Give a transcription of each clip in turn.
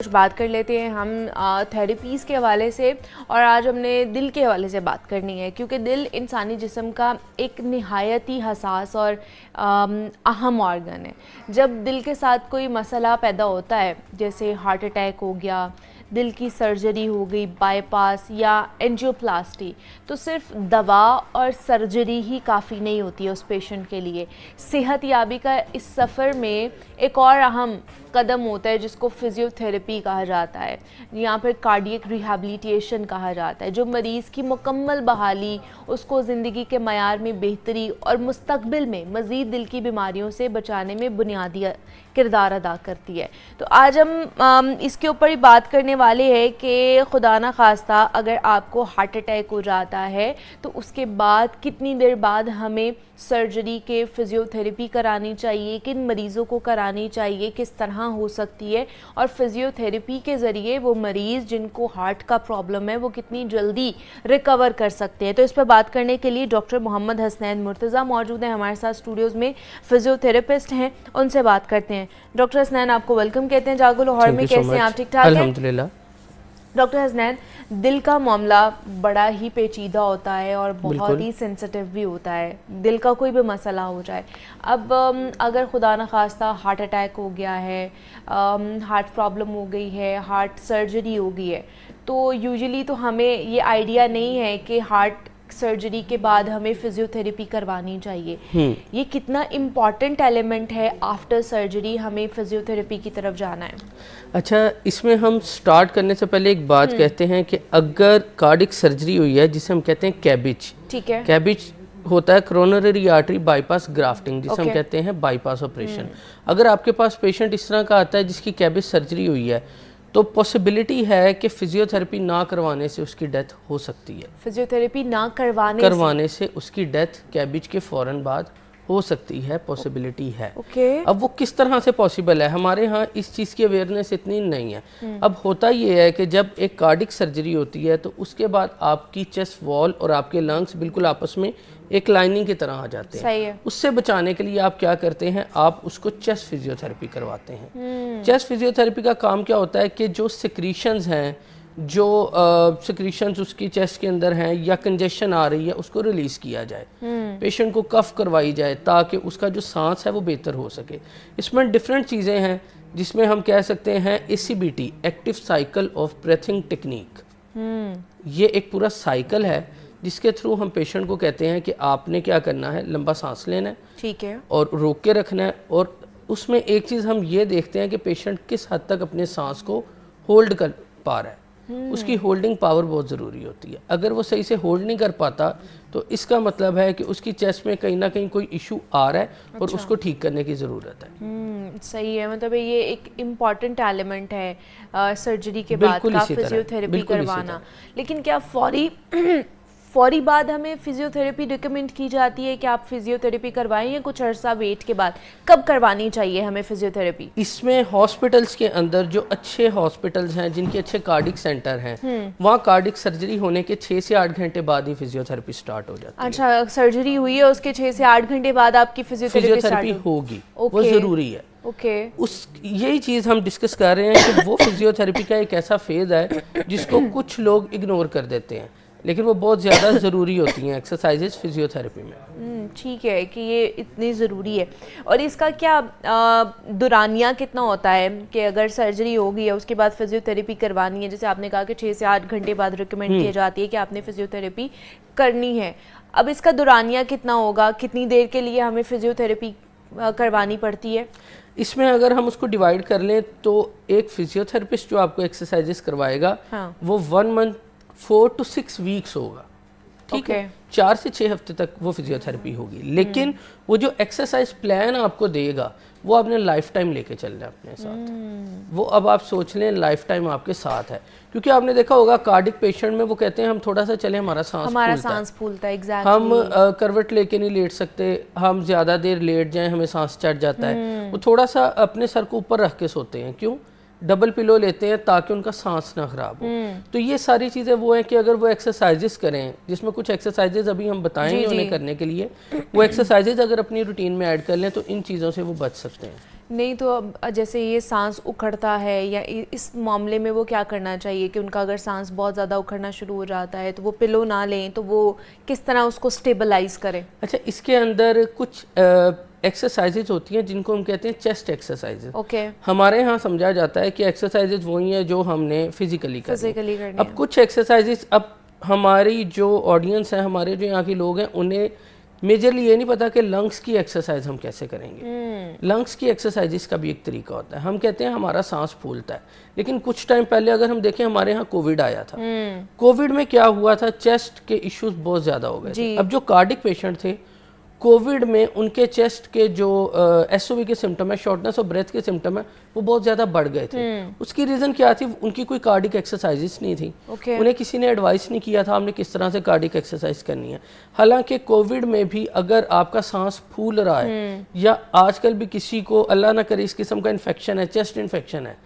कुछ बात कर लेते हैं हम थेरेपीज़ के हवाले से। और आज हमने दिल के हवाले से बात करनी है, क्योंकि दिल इंसानी जिस्म का एक निहायत ही हसास और अहम ऑर्गन है। जब दिल के साथ कोई मसला पैदा होता है, जैसे हार्ट अटैक हो गया, दिल की सर्जरी हो गई, बाईपास या एंजियोप्लास्टी, तो सिर्फ दवा और सर्जरी ही काफ़ी नहीं होती है उस पेशेंट के लिए। सेहत याबी का इस सफ़र में एक और अहम कदम होता है जिसको फिज़ियोथेरेपी कहा जाता है, यहाँ पर कार्डियक रिहैबिलिटेशन कहा जाता है, जो मरीज़ की मुकम्मल बहाली, उसको ज़िंदगी के मयार में बेहतरी और मुस्तकबिल में मज़ीद दिल की बीमारियों से बचाने में बुनियादी किरदार अदा करती है। तो आज हम इसके ऊपर ही बात करने वाले हैं कि खुदा ना खास्ता अगर आपको हार्ट अटैक हो जाता है तो उसके बाद कितनी देर बाद हमें सर्जरी के फिज़ियोथेरेपी करानी चाहिए, किन मरीज़ों को करानी चाहिए, किस तरह हो सकती है, और फिज़ियोथेरेपी के ज़रिए वो मरीज़ जिनको हार्ट का प्रॉब्लम है वो कितनी जल्दी रिकवर कर सकते हैं। तो इस पर बात करने के लिए डॉक्टर मोहम्मद हसनैन मुर्तज़ा मौजूद हैं हमारे साथ स्टूडियोज़ में, फिज़ियोथेरेपिस्ट हैं, उनसे बात करते हैं। डॉक्टर हसनैन, आपको वेलकम कहते हैं जागो लाहौर में। कैसे हैं आप? ठीक ठाक हैं? अल्हम्दुलिल्लाह। डॉक्टर हसनैन, दिल का मामला बड़ा ही पेचीदा होता है और बहुत ही सेंसिटिव भी होता है। दिल का कोई भी मसला हो जाए, अब अगर खुदा न खास्ता हार्ट अटैक हो गया है, हार्ट प्रॉब्लम हो गई है, हार्ट सर्जरी हो गई है, तो यूजुअली तो हमें ये आइडिया नहीं है कि हार्ट सर्जरी के बाद हमें फिजियोथेरेपी करवानी चाहिए। ये कितना इम्पॉर्टेंट एलिमेंट है आफ्टर सर्जरी हमें फिजियोथेरेपी की तरफ जाना है? अच्छा, इसमें हम स्टार्ट करने से पहले एक बात कहते हैं कि अगर कार्डियक सर्जरी हुई है, जिसे हम कहते हैं कैबिज, ठीक है, कैबिज होता है कोरोनरी आर्टरी बाईपास ग्राफ्टिंग, जिसे हम कहते हैं बाईपास ऑपरेशन। अगर आपके पास पेशेंट इस तरह का आता है जिसकी कैबिज सर्जरी हुई है, तो पॉसिबिलिटी है कि फिजियोथेरेपी ना करवाने से उसकी डेथ हो सकती है। फिजियोथेरेपी ना करवाने से उसकी डेथ कैबिज के फौरन बाद हो सकती है, पॉसिबिलिटी है। अब वो किस तरह से पॉसिबल है, हमारे यहाँ इस चीज़ की अवेयरनेस इतनी नहीं है। अब होता ये है कि जब एक कार्डियक सर्जरी होती है तो उसके बाद आपकी चेस्ट वॉल और आपके लंग्स बिल्कुल आपस में एक लाइनिंग की तरह आ जाते हैं। उससे बचाने के लिए आप क्या करते हैं, आप उसको चेस्ट फिजियोथेरेपी करवाते हैं। चेस्ट फिजियोथेरेपी का काम क्या होता है कि जो सिक्रीशंस हैं, जो सिक्रीशंस उसकी चेस्ट के अंदर हैं या कंजेशन आ रही है, उसको रिलीज़ किया जाए, पेशेंट को कफ करवाई जाए ताकि उसका जो सांस है वो बेहतर हो सके। इसमें डिफरेंट चीज़ें हैं जिसमें हम कह सकते हैं ACBT, active cycle of breathing technique. ये एक पूरा साइकिल है जिसके थ्रू हम पेशेंट को कहते हैं कि आपने क्या करना है, लंबा सांस लेना है, ठीक है, और रोक के रखना है। और उसमें एक चीज़ हम ये देखते हैं कि पेशेंट किस हद तक अपने सांस को होल्ड कर पा रहा है। उसकी होल्डिंग पावर बहुत ज़रूरी होती है। अगर वो सही से होल्ड नहीं कर पाता तो इसका मतलब है कि उसकी चेस्ट में कहीं ना कहीं कोई इशू आ रहा है और उसको ठीक करने की ज़रूरत है। सही है, मतलब ये एक इम्पॉर्टेंट एलिमेंट है सर्जरी के बाद का फिजियोथेरेपी करवाना। लेकिन क्या फौरी बाद हमें फिजियोथेरेपी रिकमेंड की जाती है कि आप फिजियोथेरेपी करवाएं, या कुछ अरसा वेट के बाद? कब करवानी चाहिए हमें फिजियोथेरेपी? इसमें हॉस्पिटल्स के अंदर जो अच्छे हॉस्पिटल्स हैं, जिनके अच्छे कार्डियक सेंटर हैं, वहाँ कार्डियक सर्जरी होने के 6 से 8 घंटे बाद ही फिजियोथेरेपी स्टार्ट हो जाती है। अच्छा, सर्जरी हुई है उसके 6 से 8 घंटे बाद आपकी फिजियोथेरेपी होगी, वो ज़रूरी है। यही चीज़ हम डिस्कस कर रहे हैं कि वो फिजियोथेरेपी का एक ऐसा फेज है जिसको कुछ लोग इग्नोर कर देते हैं, लेकिन वो बहुत ज़्यादा ज़रूरी होती हैं एक्सरसाइजेज फिजियोथेरेपी में। ठीक है कि ये इतनी ज़रूरी है। और इसका क्या दुरानिया कितना होता है कि अगर सर्जरी हो गई है उसके बाद फिजियोथेरेपी करवानी है, जैसे आपने कहा कि 6 से 8 घंटे बाद रिकमेंड की जाती है कि आपने फिजियोथेरेपी करनी है, अब इसका दुरानिया कितना होगा, कितनी देर के लिए हमें फिजियोथेरेपी करवानी पड़ती है? इसमें अगर हम उसको डिवाइड कर लें तो एक फिजियोथेरेपिस्ट जो आपको एक्सरसाइजेस करवाएगा, वो 1 मंथ 4 to 6 वीक्स होगा, ठीक है, 4 से 6 हफ्ते तक वो फिजियोथेरेपी होगी। लेकिन वो जो एक्सरसाइज प्लान आपको देगा वो आपने लाइफ टाइम लेके चलना है अपने साथ। वो अब आप सोच लें लाइफ टाइम आपके साथ है, क्योंकि आपने देखा होगा कार्डियक पेशेंट में वो कहते हैं हम थोड़ा सा चले हमारा सांस फूलता है, एग्जैक्टली। हम करवट लेके नहीं लेट सकते, हम ज़्यादा देर लेट जाएं हमें सांस चढ़ जाता है। वो थोड़ा सा अपने सर को ऊपर रख के सोते हैं, क्यों? डबल पिलो लेते हैं ताकि उनका सांस ना खराब हो। तो ये सारी चीज़ें वो हैं कि अगर वो एक्सरसाइजेस करें, जिसमें कुछ एक्सरसाइजेस अभी हम बताएंगे उन्हें करने के लिए, वो एक्सरसाइजेस अगर अपनी रूटीन में ऐड कर लें तो इन चीज़ों से वो बच सकते हैं। नहीं तो अब जैसे ये सांस उखड़ता है या इस मामले में वो क्या करना चाहिए कि उनका अगर सांस बहुत ज़्यादा उखड़ना शुरू हो जाता है तो वो पिलो ना लें, तो वो किस तरह उसको स्टेबलाइज करें? अच्छा, इसके अंदर कुछ एक्सरसाइजेज होती हैं जिनको हम कहते हैं चेस्ट एक्सरसाइजेज। ओके। हमारे यहाँ समझा जाता है कि एक्सरसाइजेज वही हैं जो हमने फिजिकली करनी। अब कुछ एक्सरसाइजेज, अब हमारी जो ऑडियंस है, हमारे जो यहाँ के लोग हैं, उन्हें मेजरली ये नहीं पता कि लंग्स की एक्सरसाइज हम कैसे करेंगे। लंग्स की एक्सरसाइजेस का भी एक तरीका होता है। हम कहते हैं हमारा सांस फूलता है, लेकिन कुछ टाइम पहले अगर हम देखें, हमारे यहाँ कोविड आया था। कोविड में क्या हुआ था, चेस्ट के इश्यूज बहुत ज़्यादा हो गए थे। अब जो कार्डिक पेशेंट थे कोविड में, उनके चेस्ट के जो एसओवी के सिम्टम है, शॉर्टनेस ऑफ ब्रेथ के सिम्टम है, वो बहुत ज़्यादा बढ़ गए थे। उसकी रीज़न क्या थी, उनकी कोई कार्डिक एक्सरसाइजेस नहीं थी। उन्हें किसी ने एडवाइस नहीं किया था हमने किस तरह से कार्डिक एक्सरसाइज करनी है। हालांकि कोविड में भी अगर आपका सांस फूल रहा है या आजकल भी किसी को अल्लाह ना करे इस किस्म का इन्फेक्शन है, चेस्ट इन्फेक्शन है,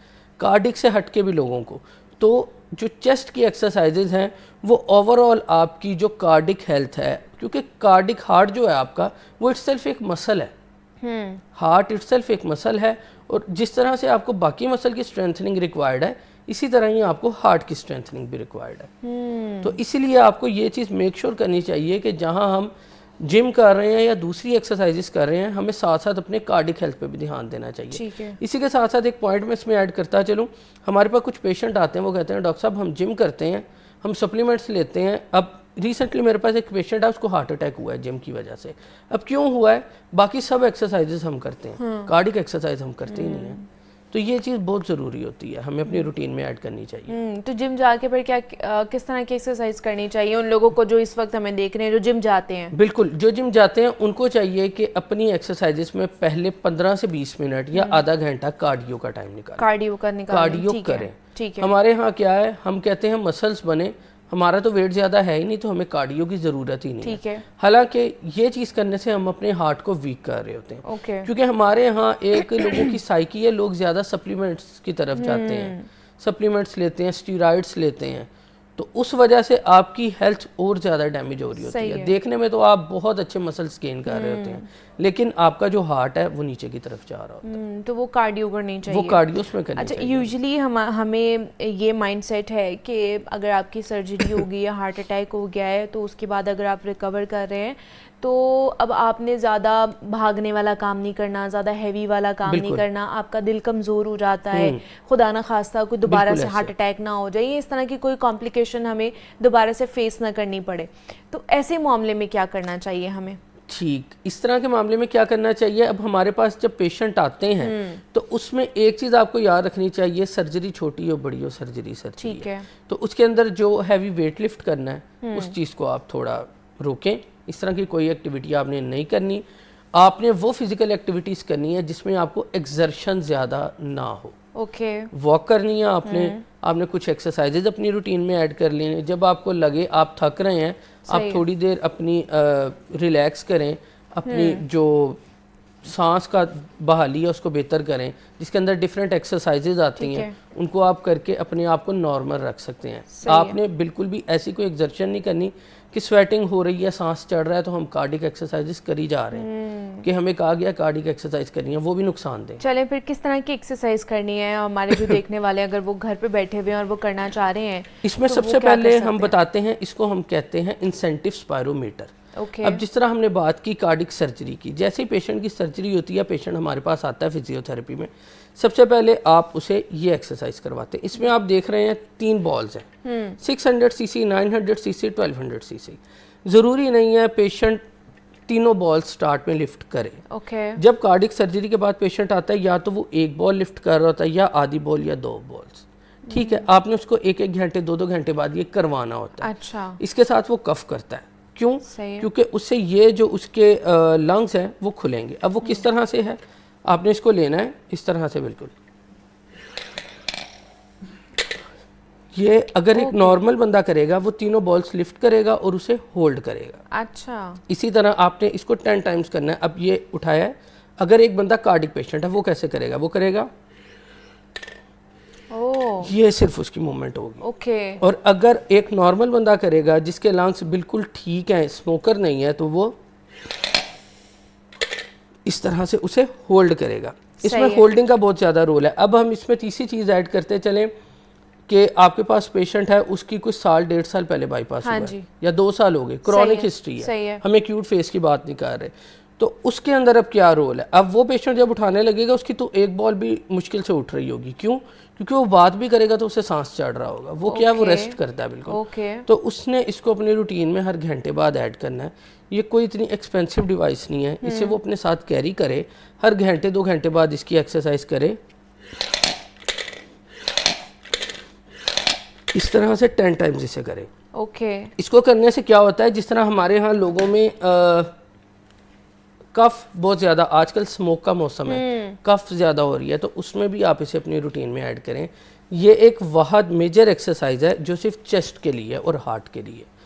कार्डिक से हटके भी लोगों को, तो जो चेस्ट की एक्सरसाइजेज हैं वो ओवरऑल आपकी जो कार्डिक हेल्थ है, क्योंकि कार्डिक हार्ट जो है आपका, वो इटसेल्फ एक मसल है। हार्ट इटसेल्फ एक मसल है, और जिस तरह से आपको बाकी मसल की स्ट्रेंथनिंग रिक्वायर्ड है, इसी तरह ही आपको हार्ट की स्ट्रेंथनिंग भी रिक्वायर्ड है। तो इसीलिए आपको ये चीज़ मेक श्योर करनी चाहिए कि जहाँ हम जिम कर रहे हैं या दूसरी एक्सरसाइजेस कर रहे हैं, हमें साथ साथ अपने कार्डिक हेल्थ पे भी ध्यान देना चाहिए। इसी के साथ साथ एक पॉइंट में इसमें ऐड करता चलूँ, हमारे पास कुछ पेशेंट आते हैं, वो कहते हैं डॉक्टर साहब हम जिम करते हैं, हम सप्लीमेंट्स लेते हैं। अब रिसेंटली मेरे पास एक पेशेंट है, उसको हार्ट अटैक हुआ है जिम की वजह से। अब क्यों हुआ है, बाकी सब एक्सरसाइजेस हम करते हैं, कार्डिक एक्सरसाइज हम करते ही नहीं है। तो ये चीज़ बहुत ज़रूरी होती है, हमें अपनी रूटीन में ऐड करनी चाहिए। तो जिम जाके फिर क्या किस तरह की एक्सरसाइज करनी चाहिए उन लोगों को जो इस वक्त हमें देख रहे हैं, जो जिम जाते हैं? बिल्कुल, जो जिम जाते हैं उनको चाहिए कि अपनी एक्सरसाइजेस में पहले 15 से 20 मिनट या आधा घंटा कार्डियो का टाइम निकालें। कार्डियो करें। ठीक है। हमारे यहाँ क्या है, हम कहते हैं मसल्स बने, हमारा तो वेट ज़्यादा है ही नहीं, तो हमें कार्डियो की ज़रूरत ही नहीं। ठीक है। हालांकि ये चीज़ करने से हम अपने हार्ट को वीक कर रहे होते हैं। क्योंकि हमारे यहाँ एक लोगों की साइकी है, लोग ज़्यादा सप्लीमेंट्स की तरफ जाते हैं, सप्लीमेंट्स लेते हैं, स्टीरॉइड्स लेते हैं, तो उस वजह से आपकी हेल्थ और ज़्यादा डैमेज हो रही होती है। देखने में तो आप बहुत अच्छे मसल्स गेन कर रहे होते हैं, लेकिन आपका जो हार्ट है वो नीचे की तरफ जा रहा होता है। तो वो कार्डियो करनी चाहिए, वो कार्डियो उसमें करनी चाहिए। अच्छा, यूजुअली हमें ये माइंडसेट है कि अगर आपकी सर्जरी होगी या हार्ट अटैक हो गया है, तो उसके बाद अगर आप रिकवर कर रहे हैं तो अब आपने ज़्यादा भागने वाला काम नहीं करना, ज़्यादा हैवी वाला काम नहीं करना, आपका दिल कमज़ोर हो जाता है, खुदा ना खास्ता कोई दोबारा से हार्ट अटैक ना हो जाए, इस तरह की कोई कॉम्प्लिकेशन हमें दोबारा से फेस ना करनी पड़े। तो ऐसे मामले में क्या करना चाहिए हमें? ठीक, इस तरह के मामले में क्या करना चाहिए, अब हमारे पास जब पेशेंट आते हैं तो उसमें एक चीज़ आपको याद रखनी चाहिए, सर्जरी छोटी हो बड़ी हो, सर्जरी ठीक है। तो उसके अंदर जो हैवी वेट लिफ्ट करना है उस चीज़ को आप थोड़ा रोकें। इस तरह की कोई एक्टिविटी आपने नहीं करनी, आपने वो फिजिकल एक्टिविटीज़ करनी है जिसमें आपको एक्सर्शन ज़्यादा ना हो। ओके। वॉक करनी है आपने कुछ एक्सरसाइजेज अपनी रूटीन में ऐड कर लेने। जब आपको लगे आप थक रहे हैं, आप थोड़ी देर अपनी रिलैक्स करें, अपनी जो सांस का बहाली है उसको बेहतर करें, जिसके अंदर डिफरेंट एक्सरसाइजेज आती हैं, उनको आप करके अपने आप को नॉर्मल रख सकते हैं। आपने बिल्कुल भी ऐसी कोई एक्सर्शन नहीं करनी कि स्वेटिंग हो रही है, सांस चढ़ रहा है तो हम कार्डिक एक्सरसाइजेस करी जा रहे हैं, कि हमें कहा गया कार्डिक एक्सरसाइज करनी है, वो भी नुकसान दें। चलें फिर किस तरह की एक्सरसाइज करनी है, हमारे जो देखने वाले अगर वो घर पे बैठे हुए हैं और वो करना चाह रहे हैं, इसमें तो सबसे पहले हम बताते हैं, इसको हम कहते हैं इंसेंटिव स्पायरोमीटर। अब जिस तरह हमने बात की कार्डिक सर्जरी की, जैसे ही पेशेंट की सर्जरी होती है, पेशेंट हमारे पास आता है फिजियोथेरेपी में, सबसे पहले आप उसे ये एक्सरसाइज करवाते हैं। इसमें आप देख रहे हैं 3 बॉल्स हैं, 600 सीसी, 900 सीसी, 1200 सीसी। ज़रूरी नहीं है पेशेंट तीनों बॉल स्टार्ट में लिफ्ट करे। जब कार्डिक सर्जरी के बाद पेशेंट आता है, या तो वो 1 बॉल लिफ्ट कर रहा होता है या आधी बॉल या 2 बॉल्स। ठीक है, आपने उसको 1-1 घंटे 2-2 घंटे बाद ये करवाना होता है। अच्छा। इसके साथ वो कफ करता है, क्यों? क्योंकि उससे ये जो उसके लंग्स हैं वो खुलेंगे। अब वो किस तरह से है, आपने इसको लेना है इस तरह से, बिल्कुल ये अगर एक नॉर्मल बंदा करेगा वो तीनों बॉल्स लिफ्ट करेगा और उसे होल्ड करेगा। अच्छा। इसी तरह आपने इसको 10 टाइम्स करना है। अब ये उठाया है, अगर एक बंदा कार्डिक पेशेंट है वो कैसे करेगा, वो करेगा ये सिर्फ उसकी मूवमेंट होगी। और अगर एक नॉर्मल बंदा करेगा जिसके लंग्स बिल्कुल ठीक हैं, स्मोकर नहीं है, तो वो इस तरह से उसे होल्ड करेगा। इसमें होल्डिंग का बहुत ज़्यादा रोल है। अब हम इसमें तीसरी चीज़ ऐड करते चलें कि आपके पास पेशेंट है, उसकी कुछ साल 1.5 साल पहले बाईपास हुआ है या 2 साल हो गए, क्रॉनिक हिस्ट्री है, हम एक्यूट फेज की बात नहीं कर रहे, तो उसके अंदर अब क्या रोल है? अब वो पेशेंट जब उठाने लगेगा उसकी तो एक बॉल भी मुश्किल से उठ रही होगी, क्यों? क्योंकि वो बात भी करेगा तो उसे सांस चढ़ रहा होगा, वो क्या वो रेस्ट करता है बिल्कुल। तो उसने इसको अपनी रूटीन में हर घंटे बाद ऐड करना है। ये कोई इतनी एक्सपेंसिव डिवाइस नहीं है, इसे वो अपने साथ कैरी करे, हर घंटे 2 घंटे बाद इसकी एक्सरसाइज करे, इस तरह से 10 टाइम्स इसे करें। इसको करने से क्या होता है, जिस तरह हमारे यहाँ लोगों में कफ बहुत ज़्यादा, आजकल स्मोक का मौसम है, कफ ज़्यादा हो रही है, तो उसमें भी आप इसे अपनी रूटीन में ऐड करें। ये एक वाहद मेजर एक्सरसाइज है जो सिर्फ चेस्ट के लिए और हार्ट के लिए।